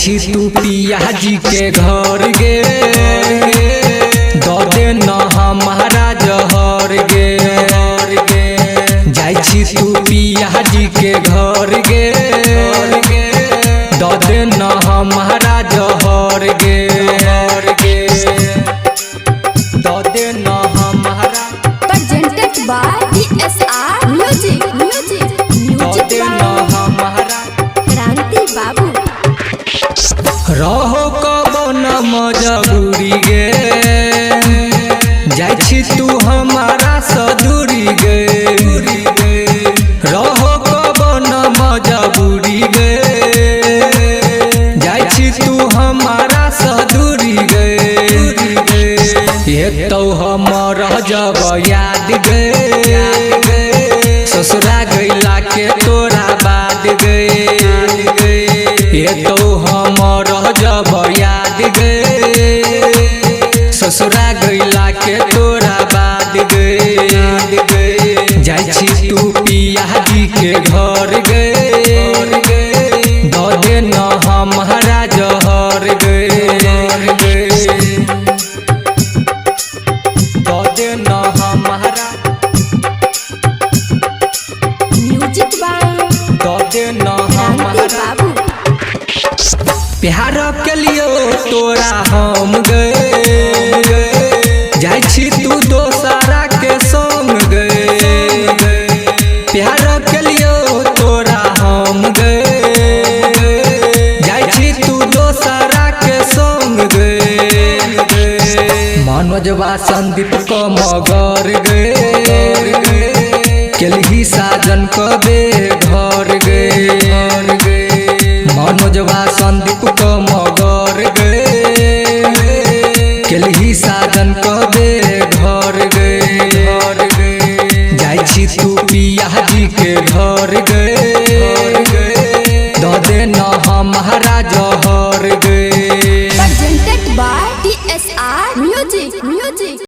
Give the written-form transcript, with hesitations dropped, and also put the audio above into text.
छी तू पिया जी के घर गे दो दे न हमारा जहर गे जाई छी तू पिया जी के घर गे दो दे न हमारा जहर गे दो दे न हमारा presented by DSR Music दो दे न हमारा क्रांति बाबू। रहो कब न मजबूरी गे जाई छी तू हमारा सदूरी गे रहो कब न मजबूरी गे जाई छी तू हमारा सदूरी गे ये तो हमर जब याद गे ससुरा गैला के तोरा बाद गे ये तो हमर जब याद गे ससुरा गैला के तोरा बाद गे जाई छी तू पिया जी के घर गे दो दे न हमारा जहर गे दो दे न हमारा म्यूजिक बाय दो दे न क्रांति हमारा बाबू। प्यार के लिए तोरा हम गए जाई छी तू दोसरा के संग गए प्यार के लिए तोरा हम गए जाई छी तू दोसरा के संग गए मनोजवा संदीप को मगर गए केलही साजन कबे घर गए मनोजवा संदीप को मगर गए केलही साजन कबे घर गए जाई छी तू पिया जी के घर गए दो दे न हमारा जहर गए।